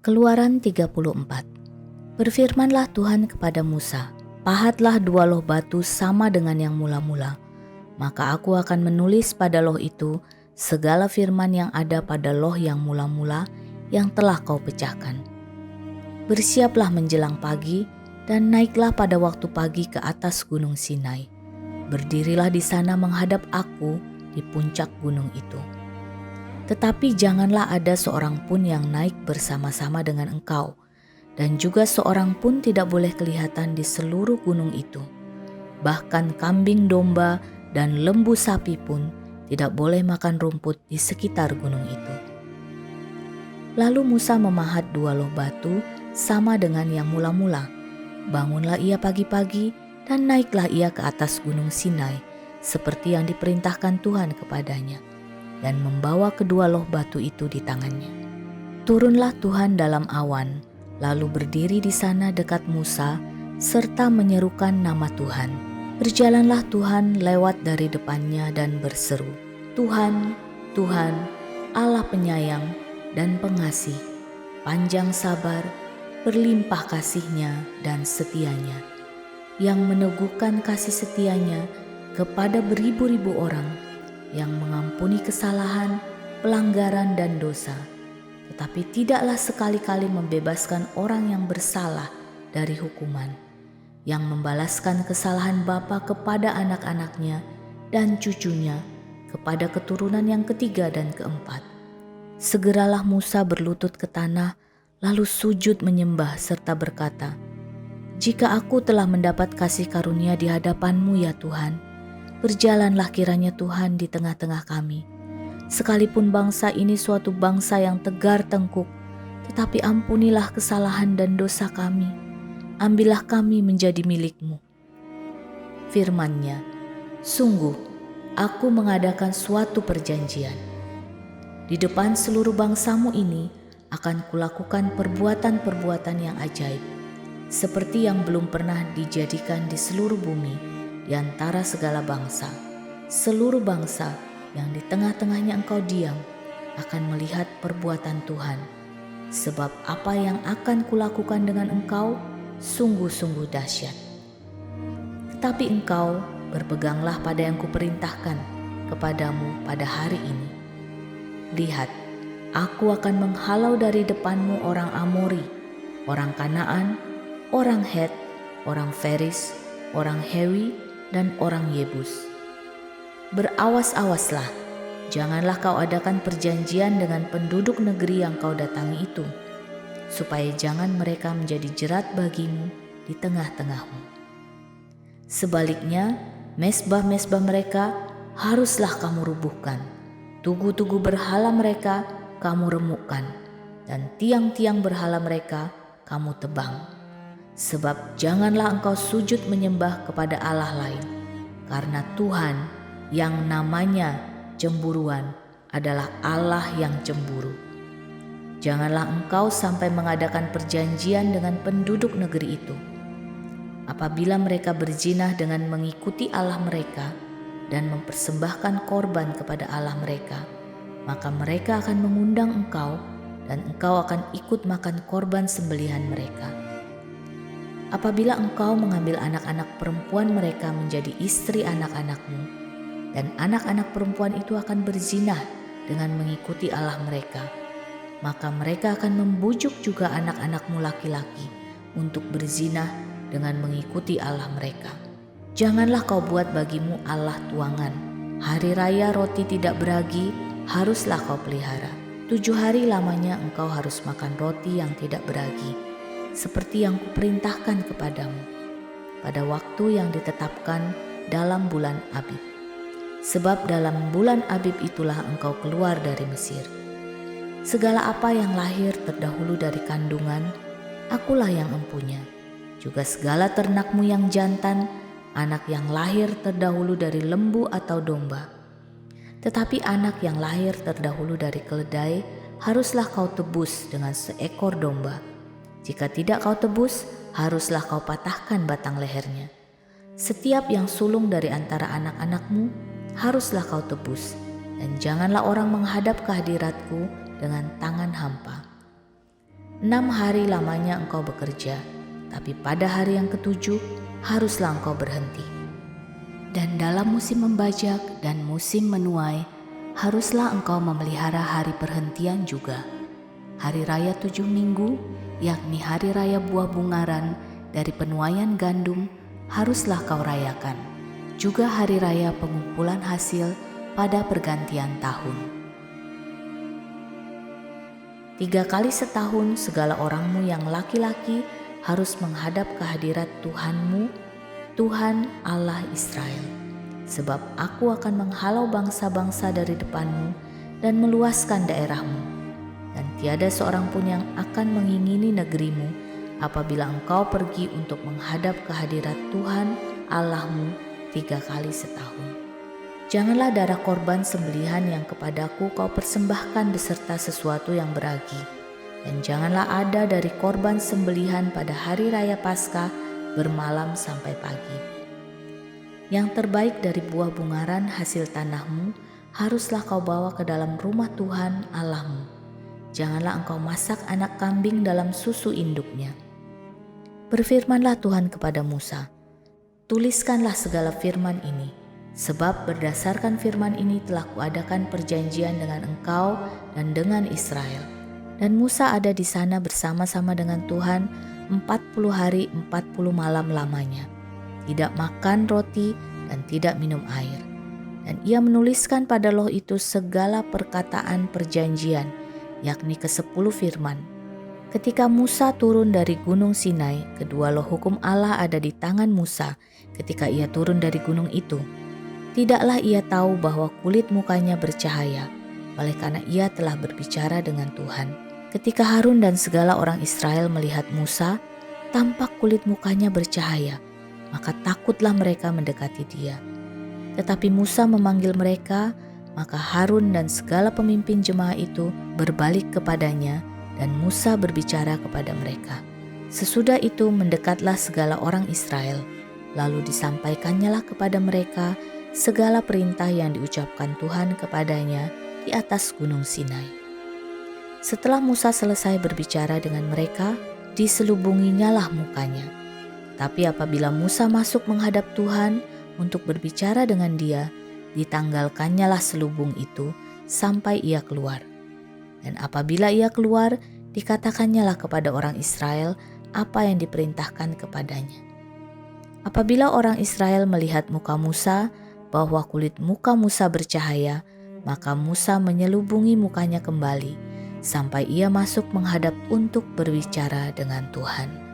Keluaran 34. Berfirmanlah Tuhan kepada Musa, "Pahatlah 2 loh batu sama dengan yang mula-mula, maka aku akan menulis pada loh itu segala firman yang ada pada loh yang mula-mula yang telah kau pecahkan. Bersiaplah menjelang pagi dan naiklah pada waktu pagi ke atas gunung Sinai. Berdirilah di sana menghadap aku di puncak gunung itu. Tetapi janganlah ada seorang pun yang naik bersama-sama dengan engkau, dan juga seorang pun tidak boleh kelihatan di seluruh gunung itu. Bahkan kambing domba dan lembu sapi pun tidak boleh makan rumput di sekitar gunung itu." Lalu Musa memahat 2 loh batu sama dengan yang mula-mula. Bangunlah ia pagi-pagi dan naiklah ia ke atas gunung Sinai seperti yang diperintahkan Tuhan kepadanya, dan membawa kedua loh batu itu di tangannya. Turunlah Tuhan dalam awan, lalu berdiri di sana dekat Musa, serta menyerukan nama Tuhan. Berjalanlah Tuhan lewat dari depannya dan berseru, "Tuhan, Tuhan, Allah penyayang dan pengasih, panjang sabar, berlimpah kasih-Nya dan setia-Nya, yang meneguhkan kasih setia-Nya kepada beribu-ribu orang, yang mengampuni kesalahan, pelanggaran dan dosa, tetapi tidaklah sekali-kali membebaskan orang yang bersalah dari hukuman, yang membalaskan kesalahan bapa kepada anak-anaknya dan cucunya kepada keturunan yang ketiga dan keempat." Segeralah Musa berlutut ke tanah, lalu sujud menyembah serta berkata, "Jika aku telah mendapat kasih karunia di hadapan-Mu ya Tuhan, berjalanlah kiranya Tuhan di tengah-tengah kami. Sekalipun bangsa ini suatu bangsa yang tegar tengkuk, tetapi ampunilah kesalahan dan dosa kami. Ambillah kami menjadi milik-Mu." Firman-Nya, "Sungguh, aku mengadakan suatu perjanjian. Di depan seluruh bangsamu ini akan kulakukan perbuatan-perbuatan yang ajaib, seperti yang belum pernah dijadikan di seluruh bumi di antara segala bangsa. Seluruh bangsa yang di tengah-tengahnya engkau diam akan melihat perbuatan Tuhan, sebab apa yang akan kulakukan dengan engkau sungguh-sungguh dahsyat. Tetapi engkau berpeganglah pada yang kuperintahkan kepadamu pada hari ini. Lihat, aku akan menghalau dari depanmu orang Amori, orang Kanaan, orang Het, orang Feris, orang Hewi, dan orang Yebus. Berawas-awaslah, janganlah kau adakan perjanjian dengan penduduk negeri yang kau datangi itu, supaya jangan mereka menjadi jerat bagimu di tengah-tengahmu. Sebaliknya, mezbah-mezbah mereka haruslah kamu rubuhkan, tugu-tugu berhala mereka kamu remukkan, dan tiang-tiang berhala mereka kamu tebang. Sebab janganlah engkau sujud menyembah kepada Allah lain, karena Tuhan yang namanya cemburuan adalah Allah yang cemburu. Janganlah engkau sampai mengadakan perjanjian dengan penduduk negeri itu. Apabila mereka berzinah dengan mengikuti Allah mereka dan mempersembahkan korban kepada Allah mereka, maka mereka akan mengundang engkau dan engkau akan ikut makan korban sembelihan mereka. Apabila engkau mengambil anak-anak perempuan mereka menjadi istri anak-anakmu, dan anak-anak perempuan itu akan berzinah dengan mengikuti Allah mereka, maka mereka akan membujuk juga anak-anakmu laki-laki untuk berzinah dengan mengikuti Allah mereka. Janganlah kau buat bagimu Allah tuangan. Hari raya roti tidak beragi haruslah kau pelihara. 7 hari lamanya engkau harus makan roti yang tidak beragi, seperti yang kuperintahkan kepadamu, pada waktu yang ditetapkan dalam bulan Abib. Sebab dalam bulan Abib itulah engkau keluar dari Mesir. Segala apa yang lahir terdahulu dari kandungan, akulah yang empunya. Juga segala ternakmu yang jantan, anak yang lahir terdahulu dari lembu atau domba. Tetapi anak yang lahir terdahulu dari keledai haruslah kau tebus dengan seekor domba. Jika tidak kau tebus, haruslah kau patahkan batang lehernya. Setiap yang sulung dari antara anak-anakmu haruslah kau tebus, dan janganlah orang menghadap ke hadiratku dengan tangan hampa. 6 hari lamanya engkau bekerja, tapi pada hari yang ketujuh haruslah engkau berhenti. Dan dalam musim membajak dan musim menuai, haruslah engkau memelihara hari perhentian juga. Hari raya 7 minggu, yakni hari raya buah bungaran dari penuaian gandum, haruslah kau rayakan. Juga hari raya pengumpulan hasil pada pergantian tahun. 3 kali setahun segala orangmu yang laki-laki harus menghadap ke hadirat Tuhanmu, Tuhan Allah Israel. Sebab aku akan menghalau bangsa-bangsa dari depanmu dan meluaskan daerahmu. Dan tiada seorang pun yang akan mengingini negerimu apabila engkau pergi untuk menghadap ke hadirat Tuhan Allahmu 3 kali setahun. Janganlah darah korban sembelihan yang kepadaku kau persembahkan beserta sesuatu yang beragi. Dan janganlah ada dari korban sembelihan pada hari raya Paskah bermalam sampai pagi. Yang terbaik dari buah bungaran hasil tanahmu haruslah kau bawa ke dalam rumah Tuhan Allahmu. Janganlah engkau masak anak kambing dalam susu induknya. Berfirmanlah Tuhan kepada Musa, tuliskanlah segala firman ini. Sebab berdasarkan firman ini telah kuadakan perjanjian dengan engkau dan dengan Israel. Dan Musa ada di sana bersama-sama dengan Tuhan 40 hari 40 malam lamanya, tidak makan roti dan tidak minum air. Dan ia menuliskan pada loh itu segala perkataan perjanjian, yakni ke-10 firman. Ketika Musa turun dari gunung Sinai, kedua loh hukum Allah ada di tangan Musa ketika ia turun dari gunung itu. Tidaklah ia tahu bahwa kulit mukanya bercahaya, oleh karena ia telah berbicara dengan Tuhan. Ketika Harun dan segala orang Israel melihat Musa, tampak kulit mukanya bercahaya, maka takutlah mereka mendekati dia. Tetapi Musa memanggil mereka, maka Harun dan segala pemimpin jemaah itu berbalik kepadanya, dan Musa berbicara kepada mereka. Sesudah itu mendekatlah segala orang Israel, lalu disampaikannyalah kepada mereka segala perintah yang diucapkan Tuhan kepadanya di atas gunung Sinai. Setelah Musa selesai berbicara dengan mereka, diselubunginyalah mukanya. Tapi apabila Musa masuk menghadap Tuhan untuk berbicara dengan dia, ditanggalkannyalah selubung itu sampai ia keluar. Dan apabila ia keluar, dikatakannya kepada orang Israel apa yang diperintahkan kepadanya. Apabila orang Israel melihat muka Musa, bahwa kulit muka Musa bercahaya, maka Musa menyelubungi mukanya kembali, sampai ia masuk menghadap untuk berbicara dengan Tuhan.